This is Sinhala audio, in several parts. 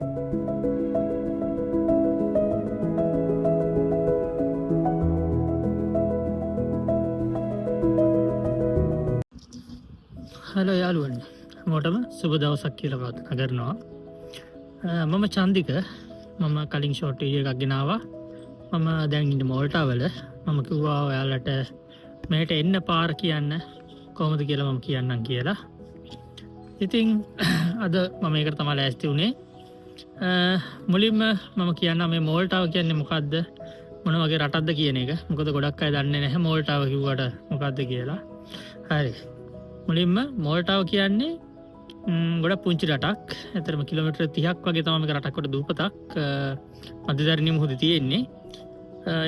හලෝ යාළුවනි, හැමෝටම සුබ දවසක් කියලා ප්‍රාර්ථනා කරනවා. මම චන්දික. මම කලින් ෂෝට් වීඩියෝ එකක් ගෙනාවා. මම දැන් ඉන්නේ මෝල්ටාවල. මම කිව්වා ඔයාලට මෙහෙට එන්න පාර කියන්න කොහොමද කියලා මම කියන්නම් කියලා. ඉතින් අද මම මේකට තමයි ලෑස්ති වුණේ. මුලින්ම මම කියන්නම් මේ මෝල්ටාව කියන්නේ මොකද්ද, මොන වගේ රටක්ද කියන එක. මොකද ගොඩක් අය දන්නේ නැහැ මෝල්ටාව කිව්වට මොකද්ද කියලා. හරි. මුලින්ම මෝල්ටාව කියන්නේ ගොඩක් පුංචි රටක්. ඇතරම කිලෝමීටර් 30ක් වගේ තමයි මේක රටක් කොට දූපතක් මධ්‍යධරණී මුහුදේ තියෙන්නේ.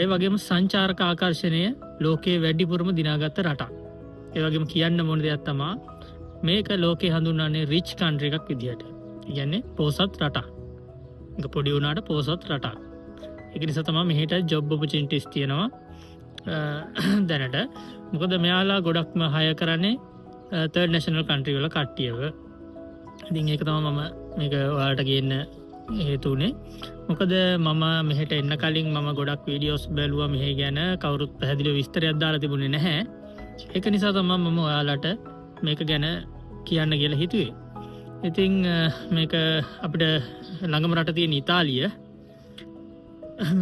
ඒ වගේම සංචාරක ආකර්ෂණය ලෝකයේ වැඩිපුරම දිනාගත්ත රටක්. ඒ වගේම කියන්න මොන දෙයක් තමයි මේක ලෝකේ හඳුන්වන්නේ රිච් කන්ට්‍රි එකක් විදිහට. ඒ කියන්නේ පොහොසත් රටක්. ඒක පොඩි වුණාට පොහොසත් රටක්. ඒක නිසා තමයි මෙහෙට ජොබ් ඔපචුනිටිස් තියෙනවා දැනට. මොකද මෙයාලා ගොඩක්ම හය කරන්නේ තර්ඩ් නැෂනල් කන්ට්‍රි වල කට්ටියව. ඉතින් ඒක තමයි මම මේක ඔයාලට ගේන්න හේතු වුණේ. මොකද මම මෙහෙට එන්න කලින් මම ගොඩක් වීඩියෝස් බැලුවා මෙහෙ ගැන. කවුරුත් පැහැදිලිව විස්තරයක් දාලා තිබුණේ නැහැ. ඒක නිසා තමයි මම ඔයාලට මේක ගැන කියන්න කියලා හිතුවේ. ඉතින් මේක අපිට ළඟම රට තියෙන ඉතාලිය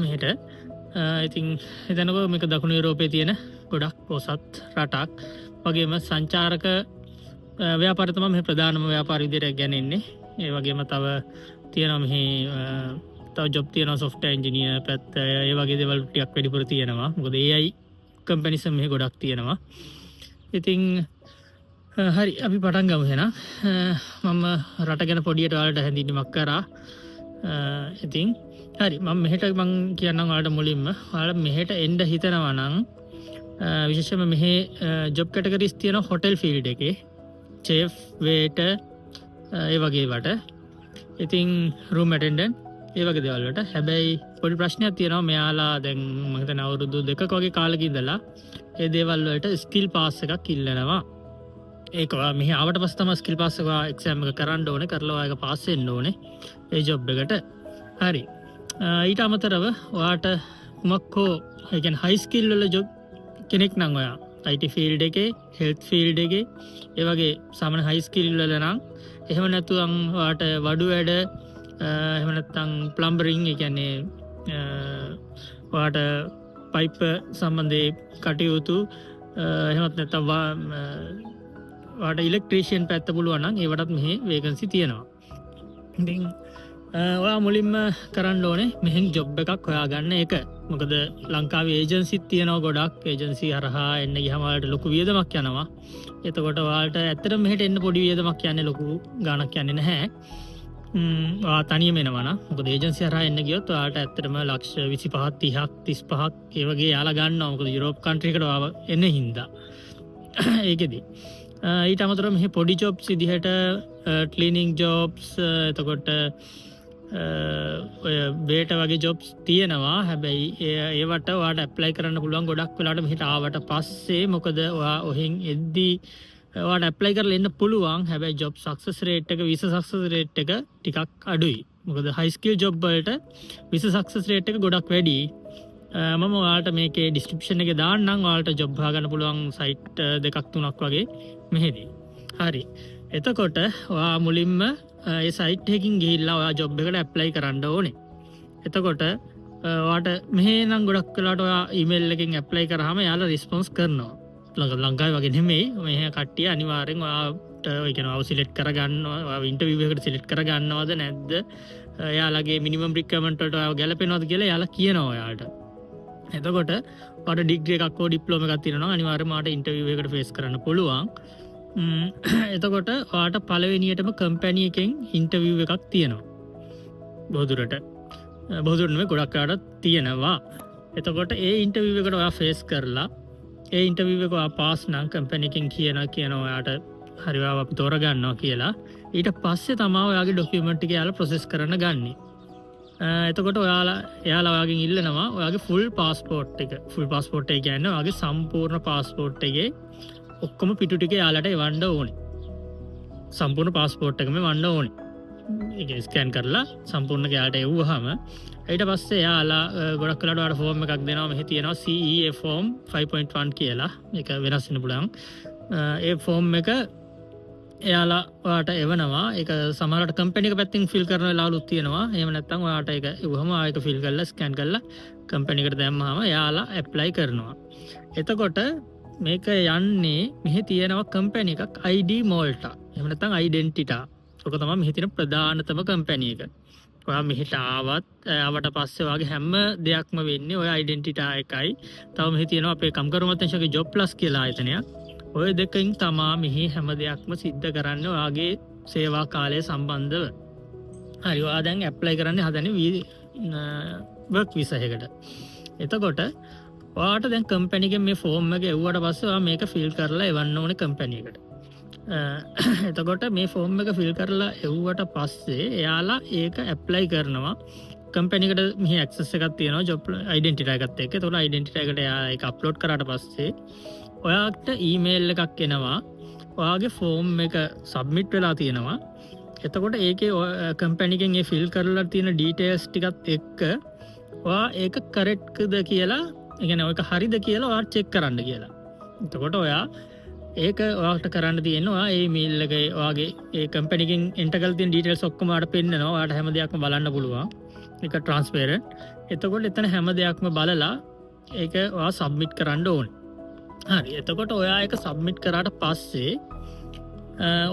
මෙහෙට. ඉතින් එතනකෝ මේක දකුණු යුරෝපයේ තියෙන ගොඩක් පොසත් රටක්. වගේම සංචාරක ව්‍යාපාරය තමයි මේ ප්‍රධානම ව්‍යාපාර විදිහට ගන්නේ. ඒ වගේම තව තියෙනවා මෙහි තව ජොබ් තියෙනවා software engineer පැත්ත. ඒ වගේ දේවල් ටිකක් වැඩිපුර තියෙනවා. මොකද AI කම්පැනිස් මෙහි ගොඩක් තියෙනවා. ඉතින් හරි අපි පටන් ගමු එහෙනම්. මම රට ගැන පොඩියට ඔයාලට හැඳින්වීමක් කරා. ඉතින් හරි මම මෙහෙට මං කියන්නම් ඔයාලට මුලින්ම. ඔයාලා මෙහෙට එන්න හිතනවා නම් විශේෂයෙන්ම මෙහි ජොබ් කැටගරිස් තියෙනවා හොටෙල් ෆීල්ඩ් එකේ. චෙෆ්, වේටර් ඒ වගේ වට. ඉතින් රූම් ඇටෙන්ඩන්ට් ඒ වගේ දේවල් වලට. හැබැයි පොඩි ප්‍රශ්නයක් තියෙනවා. මෙයාලා දැන් මම හිතන්නේ අවුරුදු 2ක වගේ කාලෙක ඉඳලා ඒ දේවල් වලට ස්කිල් පාස් එකක් ඉල්ලනවා. ඒක මෙහි ආවට පස්සේ තමයි ස්කිල් පාස් එක එක්සෑම් එක කරන්න ඕනේ. කරලා ඔයාලක පාස් වෙන්න ඕනේ ඒ ජොබ් එකට. හරි. ඊට අමතරව ඔයාට කුමක් හෝ ඒ කියන්නේ හයි ස්කිල් වල ජොබ් කෙනෙක් නම් ඔයා IT ෆීල්ඩ් එකේ, හෙල්ත් ෆීල්ඩ් එකේ ඒ වගේ සාමාන්‍ය හයි ස්කිල් වල නම්, එහෙම නැතුම් ඔයාට වඩු වැඩ, එහෙම නැත්නම් ප්ලම්බරින් ඒ කියන්නේ ඔයාට පයිප් සම්බන්ධයේ කටයුතු, එහෙමත් නැත්නම් ඔයාට ඉලෙක්ට්‍රීෂියන් පැත්ත පුළුවන් නම් ඒවටත් මෙහි වේකන්සි තියෙනවා. ඉතින් ඔයා මුලින්ම කරන්න ඕනේ මෙහෙන් ජොබ් එකක් හොයාගන්න එක. මොකද ලංකාවේ ඒජන්සිත් තියෙනවා ගොඩක්. ඒජන්සි හරහා එන්න ගියාම ඔයාලට ලොකු වියදමක් යනවා. එතකොට ඔයාලට ඇත්තටම මෙහෙට එන්න පොඩි වියදමක් යන්නේ, ලොකු ගාණක් යන්නේ නැහැ. ඔයා තනියම එනවා නම්. මොකද ඒජන්සි හරහා එන්න ගියොත් ඔයාලට ඇත්තටම ලක්ෂ 25 30ක් 35ක් ඒ වගේ යාලා ගන්නවා. මොකද යුරෝප් කන්ට්‍රි එකට ඔයාව එන්න හින්දා. ඒකෙදි ඊට අමතරව මෙහි පොඩි ජොබ්ස් විදිහට ක්ලීනින් ජොබ්ස්, එතකොට ඔය බේට වගේ ජොබ්ස් තියෙනවා. හැබැයි ඒවට ඔයාට ඇප්ලයි කරන්න පුළුවන් ගොඩක් වෙලාවට මෙහෙට ආවට පස්සේ. මොකද ඔයා ඔහෙන් එද්දී ඔයාට ඇප්ලයි කරලා එන්න පුළුවන්. හැබැයි ජොබ් සක්සස් රේට් එක, විසා සක්සස් රේට් එක ටිකක් අඩුයි. මොකද හයි ස්කිල් ජොබ් වලට විසා සක්සස් රේට් එක ගොඩක් වැඩි. මම ඔයාලට මේකේ ඩිස්ක්‍රිප්ෂන් එකේ දාන්නම්. ඔයාලට ජොබ් හොයාගන්න පුළුවන් සයිට් දෙකක් තුනක් වගේ මෙහෙදී. හරි. එතකොට ඔයා මුලින්ම ඒ සයිට් එකකින් ගිහිල්ලා ඔයා ජොබ් එකට ඇප්ලයි කරන්න ඕනේ. එතකොට ඔයාට මෙහෙ නම් ගොඩක් වෙලාවට ඔයා ඊමේල් එකකින් ඇප්ලයි කරාම එයාලා රිස්පොන්ස් කරනවා. ලංකාවේ වගේ නෙමෙයි. මෙහෙ කට්ටිය අනිවාර්යෙන් ඔයාට ඒ කියන්නේ ඔයාව සිලෙක්ට් කරගන්නවා. ඔයාව ඉන්ටර්විව් එකකට සිලෙක්ට් කරගන්නවද නැද්ද? එයාලගේ මිනිමම් රික්වයර්මන්ට් වලට ඔයාව ගැලපෙනවද කියලා එයාලා කියනවා ඔයාලට. එතකොට ඔයාට ඩිග්‍රී එකක් හෝ ඩිප්ලෝමා එකක් තියෙනවා නම් අනිවාර්යයෙන්ම ඔයාට ඉන්ටර්විව් එකකට ෆේස් කරන්න පුළුවන්. එතකොට ඔයාට පළවෙනියටම කම්පැනි එකෙන් ඉන්ටර්විව් එකක් තියෙනවා. බොහෝදුරට නෙමෙයි, ගොඩක් වෙලාවට තියෙනවා. එතකොට ඒ ඉන්ටර්විව් එකට ඔයා ෆේස් කරලා ඒ ඉන්ටර්විව් එක ඔයා පාස් නම් කම්පැනි එකෙන් කියනවා ඔයාට හරිව අපි තෝරගන්නවා කියලා. ඊට පස්සේ තමයි ඔයාගේ ඩොකියුමන්ට් ටික යාලා ප්‍රොසෙස් කරන්න ගන්නේ. එතකොට එයාලා ඔයාගෙන් ඉල්ලනවා ඔයාගේ ෆුල් පාස්පෝර්ට් එක. ෆුල් පාස්පෝර්ට් එක කියන්නේ ඔයාගේ සම්පූර්ණ පාස්පෝර්ට් එකේ ඔක්කොම පිටු ටික යාලට එවන්න ඕනේ. සම්පූර්ණ පාස්පෝර්ට් එකම එවන්න ඕනේ. ස්කෑන් කරලා සම්පූර්ණ යාට එව්වහම ඊට පස්සේ යාලා ගොඩක් කලට වාට ෆෝර්ම් එකක් දෙනවා මෙහි තියෙනවා CEA ෆෝම් 5.1 කියලා එක වෙනස් වෙන්න පුළුවන් ඒ ෆෝම් එක එයාලා ඔයාට එවනවා ඒක සමහරට කම්පැනි එක පැත්තෙන් ෆිල් කරන වෙලාවලුත් තියෙනවා එහෙම නැත්නම් ඔයාට ඒක එවුවම ආයෙක ෆිල් කරලා ස්කෑන් කරලා කම්පැනි එකට දැම්මම එයාලා ඇප්ලයි කරනවා එතකොට මේක යන්නේ මෙහි තියෙනවා කම්පැනි එකක් ID Malta එහෙම නැත්නම් Identita ඔක තමයි මෙහි තියෙන ප්‍රධානතම කම්පැනි එක ඔයා මෙහෙට ආවට පස්සේ ඔයාගේ හැම දෙයක්ම වෙන්නේ ඔය Identita එකයි තව මෙහි තියෙනවා අපේ කම්කරු මතංශගේ Job Plus කියලා ආයතනයක් ඔය දෙකෙන් තමා මෙහි හැම දෙයක්ම සිද්ධ කරන්න ඔයාගේ සේවා කාලය සම්බන්ධව හරි ඔයා දැන් ඇප්ලයි කරන්න හදන්නේ වර්ක් විසා එකකට එතකොට ඔයාට දැන් කම්පැනි එකෙන් මේ ෆෝම් එක එව්වට පස්සේ ඔයා මේක ෆිල් කරලා එවන්න ඕනේ කම්පැනි එකට එතකොට මේ ෆෝම් එක ෆිල් කරලා එව්වට පස්සේ එයාලා ඒක ඇප්ලයි කරනවා කම්පැනි එකට මෙහි ඇක්සස් එකක් තියෙනවා ජොබ් ඩෙන්ටිටි එකත් එක්ක එතකොට ඩෙන්ටිටි එකට එයා ඒක අප්ලෝඩ් කරාට පස්සේ ඔයාට ඊමේල් එකක් එනවා ඔයාගේ ෆෝම් එක සබ්මිට් වෙලා තියෙනවා එතකොට ඒකේ කම්පැනි එකෙන් ඒ ෆිල් කරලා තියෙන ඩීටේල්ස් ටිකත් එක්ක ඔයා ඒක කරෙක්ට්ද කියලා ඒ කියන්නේ ඔයක හරිද කියලා ඔයා චෙක් කරන්න කියලා එතකොට ඔයා ඒක ඔයාට කරන්න තියෙනවා ඔයා ඒ ඊමේල් එකේ ඔයාගේ ඒ කම්පැනි එකෙන් එන්ටර් කරලා තියෙන ඩීටේල්ස් ඔක්කොම ඔයාට පෙන්නනවා ඔයාට හැම දෙයක්ම බලන්න පුළුවන් ඒක ට්‍රාන්ස්පරන්ට් එතකොට එතන හැම දෙයක්ම බලලා ඒක ඔයා සබ්මිට් කරන්න ඕනේ හරි එතකොට ඔයා එක සබ්මිට් කරාට පස්සේ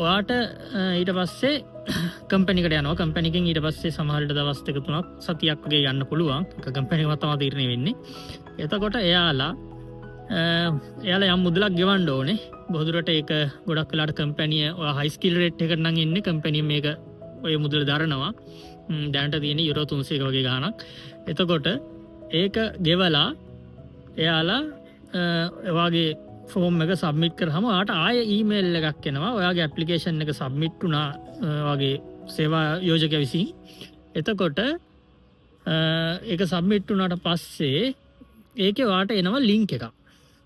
ඔයාට ඊට පස්සේ කම්පැනි එකට යනවා කම්පැනි එකෙන් ඊට පස්සේ සමහර විට දවස් දෙක තුනක් සතියක් වගේ යන්න පුළුවන් ඒක කම්පැනි එකම තමයි තීරණය වෙන්නේ එතකොට එයාලා යම් මුදලක් ගෙවන්න ඕනේ බොහෝදුරට ඒක ගොඩක් වෙලාට කම්පැනි ඔයා හයි ස්කිල් රේට් එකකට නම් ඉන්නේ කම්පැනි මේක ඔය මුදල දරනවා දැනට තියෙන යුරෝ 300ක වගේ ගාණක් එතකොට ඒක ගෙවලා එයාලා ඔයාගේ ෆෝම් එක සබ්මිට් කරාම ඔයාට ආයෙ ඊමේල් එකක් එනවා ඔයාගේ ඇප්ලිකේෂන් එක සබ්මිට් වුණා ඔයාගේ සේවා යෝජකයා විසින් එතකොට ඒක සබ්මිට් වුණාට පස්සේ ඒකේ ඔයාට එනවා ලින්ක් එකක්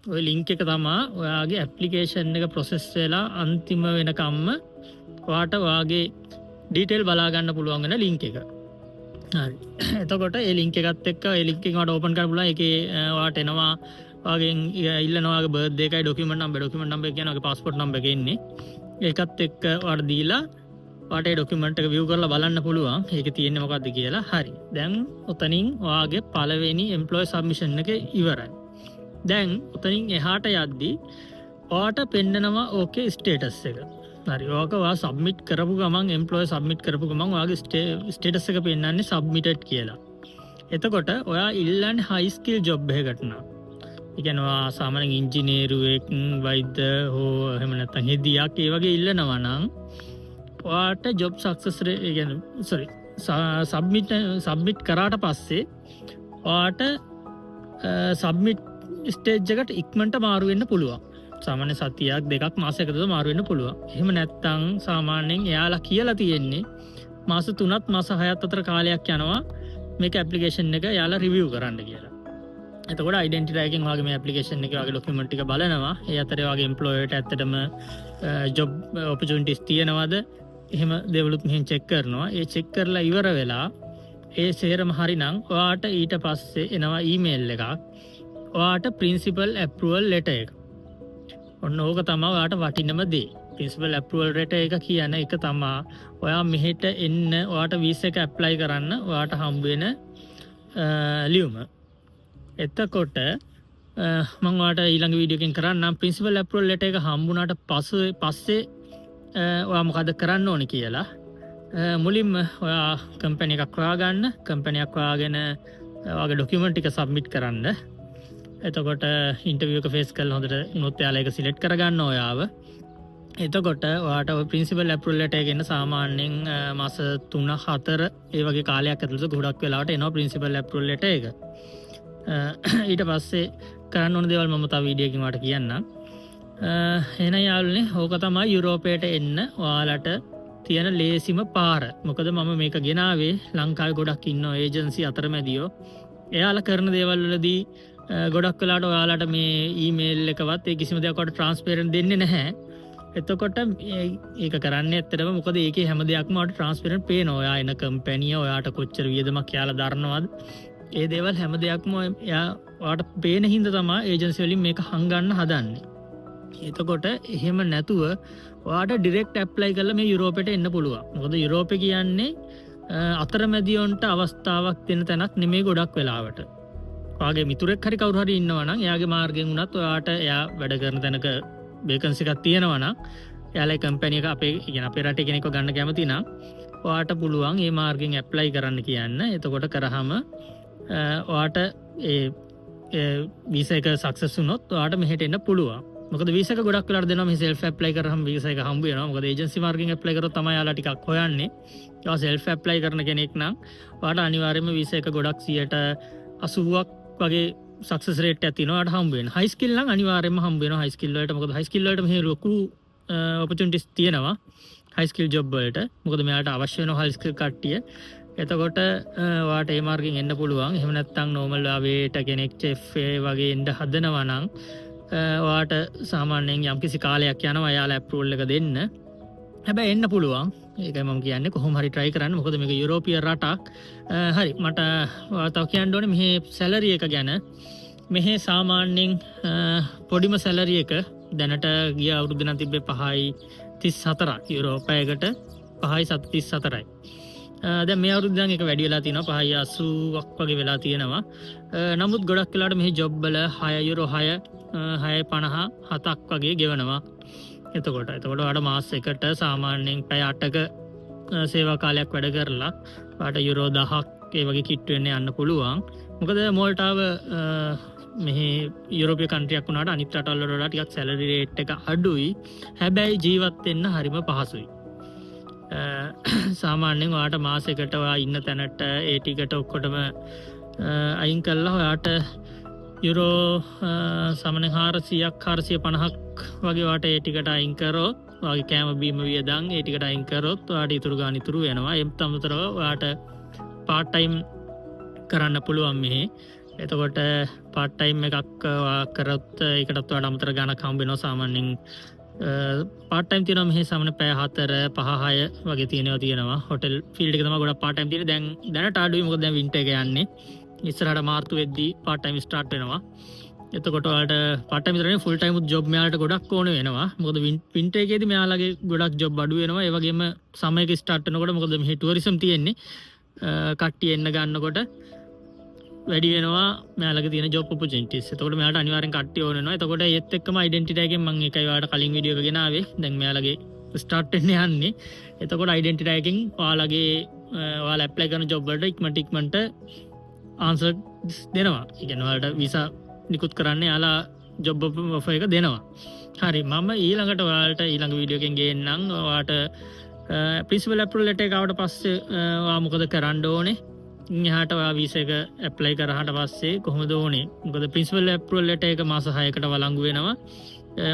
ඔය ලින්ක් එක තමයි ඔයාගේ ඇප්ලිකේෂන් එක ප්‍රොසෙස් වෙලා අන්තිම වෙනකම්ම ඔයාට ඔයාගේ ඩීටේල් බලා ගන්න පුළුවන් වෙන ලින්ක් එක හරි එතකොට ඒ ලින්ක් එකත් එක්ක ඒ ලින්ක් එක ඔයාට ඕපන් කරන්න පුළුවන් ඒකේ ඔයාට එනවා ඔයාගෙන් ඉල්ලනවා ඔයාගේ බර්ත්ඩේ එකයි ඩොකියුමන්ට් නම්බර් කියන්නේ ඔයාගේ පාස්පෝර්ට් නම්බර් එක ඉන්නේ ඒකත් එක්ක ඔයාට දීලා ඔයාට ඒ ඩොකියුමන්ට් එක view කරලා බලන්න පුළුවන් ඒකේ තියෙන්නේ මොකක්ද කියලා හරි දැන් උතනින් ඔයාගේ පළවෙනි එම්ප්ලොයි සබ්මිෂන් එක ඉවරයි දැන් උතනින් එහාට යද්දී ඔයාට පෙන්නනවා ඕකේ ස්ටේටස් එක හරි ඕක ඔයා සබ්මිට් කරපු ගමන් එම්ප්ලොයි සබ්මිට් කරපු ගමන් ඔයාගේ ස්ටේටස් එක පෙන්නන්නේ සබ්මිටඩ් කියලා එතකොට ඔයා ඉල්ලන්නේ හයි ස්කිල් ජොබ් එකකට නම් ඒ කියන්නේ ඔයා සාමාන්‍යයෙන් ඉංජිනේරුවෙක් වෛද්‍ය හෝ එහෙම නැත්නම් හෙදියක් ඒ වගේ ඉල්ලනවා නම් ඔයාට ජොබ් සක්සස් ඒ කියන්නේ සබ්මිට් කරාට පස්සේ ඔයාට සබ්මිට් ස්ටේජ් එකට ඉක්මනට මාරු වෙන්න පුළුවන්. සාමාන්‍ය සතියක් දෙකක් මාසයකද මාරු වෙන්න පුළුවන්. එහෙම නැත්නම් සාමාන්‍යයෙන් එයාලා කියලා තියෙන්නේ මාස 3ත් මාස 6ත් අතර කාලයක් යනවා මේක ඇප්ලිකේෂන් එක එයාලා රිවිව් කරන්න කියලා. එතකොට ඩෙන්ටිටි එකෙන් ඔයාගේ මේ ඇප්ලිකේෂන් එකේ ඔයාගේ ડોකියුමන්ට් ටික බලනවා. ඒ අතරේ ඔයාගේ එම්ප්ලොයර්ට ඇත්තටම ජොබ් ඔපචුනිටිස් තියෙනවද? එහෙම දේවලුත් මෙහෙන් චෙක් කරනවා. ඒ චෙක් කරලා ඉවර වෙලා ඒ සේරම හරිනම් ඔයාට ඊට පස්සේ එනවා ඊමේල් එකක්. ඔයාට ප්‍රින්සිපල් ඇප්‍රූවල් ලෙටර් එක. ඔන්න ඕක තමයි ඔයාට වටිනම දේ. ප්‍රින්සිපල් ඇප්‍රූවල් ලෙටර් එක කියන එක තමයි ඔයා මෙහෙට එන්න ඔයාට වීසා එක ඇප්ලයි කරන්න ඔයාට හම්බ වෙන ලියුම. එතකොට මම ඔයාට ඊළඟ වීඩියෝ එකෙන් කරන්නම් ප්‍රින්සිපල් ඇප්‍රූවල් ලෙටර් එක හම්බුනාට පස්සේ ඔයා මොකද කරන්න ඕනේ කියලා. මුලින්ම ඔයා කම්පැනි එකක් හොයාගන්න. කම්පැනි එකක් හොයාගෙන ඔයාගේ ડોකියුමන්ට් ටික සබ්මිට් කරන්න. එතකොට ඉන්ටර්වියු එක ෆේස් කරලා හොඳට උනොත් එයාලා ඒක සිලෙක්ට් කරගන්න ඔයාව. එතකොට ඔයාට ඔය ප්‍රින්සිපල් ඇප්‍රූවල් ලෙටර් එක එන්න සාමාන්‍යයෙන් මාස 3-4 ඒ වගේ කාලයක් ඇතුළත ගොඩක් වෙලාවට එනවා ප්‍රින්සිපල් ඇප්‍රූවල් ලෙටර් එක. ඊට පස්සේ කරන්න ඕන දේවල් මම තව වීඩියෝ එකකින් ඔයාලට කියන්නම්. එහෙනම් යාළුවනේ ඕක තමයි යුරෝපයට එන්න ඔයාලට තියෙන ලේසිම පාර. මොකද මම මේක ගෙනාවේ ලංකාවේ ගොඩක් ඉන්නවා ඒජන්සි අතරමැදියෝ. එයාලා කරන දේවල් වලදී ගොඩක් වෙලාට ඔයාලට මේ ඊමේල් එකවත් ඒ කිසිම දෙයක් ඔයාලට ට්‍රාන්ස්පරන්ට් දෙන්නේ නැහැ. එතකොට ඒක කරන්න ඇත්තටම මොකද ඒකේ හැම දෙයක්ම ඔයාලට ට්‍රාන්ස්පරන්ට් පේනවා. ඔයා එන කම්පැනි ඔයාට කොච්චර වියදමක් යාලා දරනවද? ඒ දේවල් හැම දෙයක්ම ඔයාට පේන හින්දා තමයි ඒජන්සි වලින් මේක හංගන්න හදන්නේ. එතකොට එහෙම නැතුව ඔයාට ඩිරෙක්ට් ඇප්ලයි කරලා මේ යුරෝපෙට එන්න පුළුවන්. මොකද යුරෝපේ කියන්නේ අතරමැදියොන්ට අවස්ථාවක් දෙන තැනක් නෙමෙයි ගොඩක් වෙලාවට. ඔයාගේ මිතුරෙක් හරි කවුරු හරි ඉන්නවා නම් එයාගේ මාර්ගයෙන් උනත් ඔයාට එයා වැඩ කරන තැනක වේකන්සි එකක් තියෙනවා නම් එයාලේ කම්පැනි එක අපේ රටේ කෙනෙක්ව ගන්න කැමති නම් ඔයාට පුළුවන් මේ මාර්ගයෙන් ඇප්ලයි කරන්න කියන්න. එතකොට කරාම ඔයාට ඒ වීසා එක සක්සස් වුණොත් ඔයාට මෙහෙට එන්න පුළුවන්. මොකද වීසා එක ගොඩක් වෙලාට දෙනවා මේ සෙල්ෆ් ඇප්ලයි කරාම වීසා එක හම්බ වෙනවා. මොකද ඒජන්සි මාර්ගයෙන් ඇප්ලයි කරොත් තමයි යාලා ටිකක් හොයන්නේ. ඔයා සෙල්ෆ් ඇප්ලයි කරන කෙනෙක් නම් ඔයාට අනිවාර්යයෙන්ම වීසා එක ගොඩක් 80ක් වගේ සක්සස් රේට් එකක් තියෙනවා. ඔයාට හම්බ වෙනවා. හයි ස්කිල් නම් අනිවාර්යයෙන්ම හම්බ වෙනවා හයි ස්කිල් වලට. මොකද හයි ස්කිල් වලට මෙහි ලොකු ඔපචුනිටිස් තියෙනවා හයි ස්කිල් ජොබ් වලට. මොකද මෙයාට අවශ්‍ය වෙන හයි ස්කිල් කට්ටිය. එතකොට ඔයාට ඒ මාර්ගෙන් එන්න පුළුවන්. එහෙම නැත්නම් නෝමල් ආවේට කෙනෙක් චෙෆ් වගේ එන්න හදනවා නම් ඔයාට සාමාන්‍යයෙන් යම්කිසි කාලයක් යනවා යාලා ඇප්‍රූවල් එක දෙන්න. හැබැයි එන්න පුළුවන්. ඒකයි මම කියන්නේ කොහොම හරි try කරන්න. මොකද මේක යුරෝපීය රටක්. හරි මට තව කියන්න ඕනේ මෙහි සැලරි එක ගැන. මෙහි සාමාන්‍යයෙන් පොඩිම සැලරි එක දැනට ගිය අවුරුද්ද නම් තිබ්බේ 5.34 යුරෝපයකට 5.34යි. දැන් මේ අවුරුද්දෙන් එක වැඩි වෙලා තියෙනවා 5.80ක් වගේ වෙලා තියෙනවා. නමුත් ගොඩක් වෙලාවට මෙහි ජොබ් වල 6 යුරෝ 6.50 7ක් වගේ ගෙවනවා. එතකොට ඔයාට මාස එකට සාමාන්‍යයෙන් පැය 8ක සේවා කාලයක් වැඩ කරලා ඔයාට යුරෝ 1000ක් ඒ වගේ කිට්ටු වෙන්න යන්න පුළුවන්. මොකද මෝල්ටාව මෙහි යුරෝපීය කන්ට්‍රියක් වුණාට අනිත් රටවල් වල ටිකක් සැලරි රේට් එක අඩුයි. හැබැයි ජීවත් වෙන්න හරිම පහසුයි. සාමාන්‍යයෙන් ඔයාට මාසෙකට ඔයා ඉන්න තැනට ඒ ටිකට ඔක්කොටම අයින් කළා ඔයාට යුරෝ සාමාන්‍යයෙන් 400ක් 450ක් වගේ ඔයාට ඒ ටිකට අයින් කරොත් ඔයාගේ කෑම බීම වියදම් ඒ ටිකට අයින් කරොත් ඔයාට ඉතුරු ගාන ඉතුරු වෙනවා. එම් තමතරව ඔයාට පාර්ට් ටයිම් කරන්න පුළුවන් මෙහි. එතකොට පාර්ට් ටයිම් එකක් කරොත් ඒකටත් ඔයාට අමතර ගාණක් හම්බ වෙනවා. සාමාන්‍යයෙන් පාර්ට් ටයිම් තියෙනවා මෙහි සාමාන්‍ය පැය 4 5 6 වගේ තියෙනවා. හොටෙල් ෆීල්ඩ් එක තමයි ගොඩක් පාර්ට් ටයිම් තියෙන්නේ. දැනට අඩුයි මොකද දැන් වින්ටර් එක යන්නේ. ඉස්සරහට මාර්තු වෙද්දී පාර්ට් ටයිම් ස්ටාර්ට් වෙනවා. එතකොට ඔයාලට පාර්ට් ටයිම් විතරනේ ෆුල් ටයිම් ජොබ් මෙයාලට ගොඩක් ඕන වෙනවා. මොකද වින්ටර් එකේදී මෙයාලගේ ගොඩක් ජොබ් අඩු වෙනවා. ඒ වගේම සමයක ස්ටාර්ට් වෙනකොට මොකද මෙහි ටුවරිසම් තියෙන්නේ. කට්ටිය එන්න ගන්නකොට වැඩි වෙනවා මෙයාලගේ තියෙන ජොබ් ඔපචුනිටිස්. එතකොට මෙයාලට අනිවාර්යෙන් කට්ටිය ඕන වෙනවා. එතකොට ඒත් එක්කම ඩෙන්ටිටි එකෙන් මම ඒකයි ඔයාලට කලින් වීඩියෝ එක ගෙනාවේ. දැන් මෙයාලගේ ස්ටාර්ට් වෙන්න යන්නේ. එතකොට ඩෙන්ටිටි එකෙන් ඔයාලා ඇප්ලයි කරන ජොබ් වලට ඉක්මනට ආන්සර් දෙනවා. ඒ කියන්නේ ඔයාලට වීසා නිකුත් කරන්න යාලා ජොබ් ඔෆර් එක දෙනවා. හරි මම ඊළඟට ඔයාලට ඊළඟ වීඩියෝ එකෙන් ගේන්නම්. ඔයාට ප්‍රින්සිපල් ඇප්‍රූවල් ලෙටර් එක ආවට පස්සේ ඔයා මොකද කරන්න ඕනේ? එහාට ඔයා වීසා එක ඇප්ලයි කරාට පස්සේ කොහොමද ඕනේ? මොකද ප්‍රින්සිපල් ඇප්‍රූවල් ලෙටර් එක මාස 6කට වළංගු වෙනවා.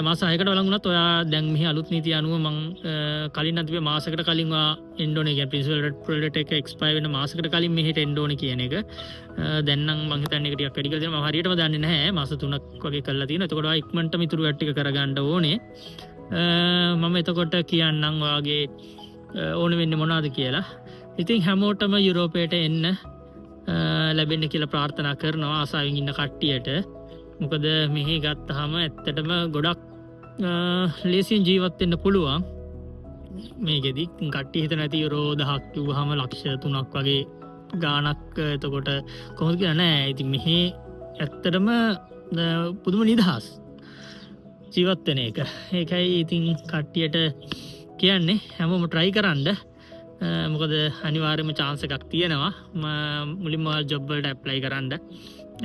මාස 6කට වළංගුනත් ඔයා දැන් මෙහි අලුත් නීතිය අනුව මං කලින් නැතිවේ මාසයකට කලින් ඔයා එන්න ඕනේ. කියන්නේ ප්‍රින්සිපල් ඇප්‍රූවල් ලෙටර් එක එක්ස්පයර් වෙන මාසයකට කලින් මෙහෙට එන්න ඕනේ කියන එක. දැන් නම් මං හිතන්නේ ඒක ටිකක් වැඩි කියලා දෙනවා. මම හරියටම දන්නේ නැහැ. මාස 3ක් වගේ කරලා තියෙනවා. එතකොට ඔයා ඉක්මනටම ඉතුරු වැඩ ටික කරගන්න ඕනේ. මම එතකොට කියන්නම් ඔයාගේ ඕන වෙන්නේ මොනවද කියලා. ඉතින් හැමෝටම යුරෝපයට එන්න ලැබෙන්න කියලා ප්‍රාර්ථනා කරනවා ආසාවෙන් ඉන්න කට්ටියට. මොකද මෙහි ගත්තාම ඇත්තටම ගොඩක් ලේසියෙන් ජීවත් වෙන්න පුළුවන්. මේකෙදි කට්ටිය හිතන ඇති යුරෝ 1000ක් කිව්වහම ලක්ෂ 3ක් වගේ ගාණක්. එතකොට කොහොමද කියලා නෑ. ඉතින් මෙහි ඇත්තටම පුදුම නිදහස් ජීවත් වෙන එක. ඒකයි ඉතින් කට්ටියට කියන්නේ හැමෝම try කරන්න. මොකද අනිවාර්යයෙන්ම chance එකක් තියෙනවා. මුලින්ම ඔයාලා ජොබ් වලට ඇප්ලයි කරන්න.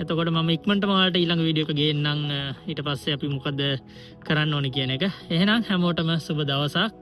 එතකොට මම ඉක්මනටම ඔයාලට ඊළඟ වීඩියෝ එක ගේන්නම්. ඊට පස්සේ අපි මොකද කරන්න ඕනේ කියන එක. එහෙනම් හැමෝටම සුබ දවසක්.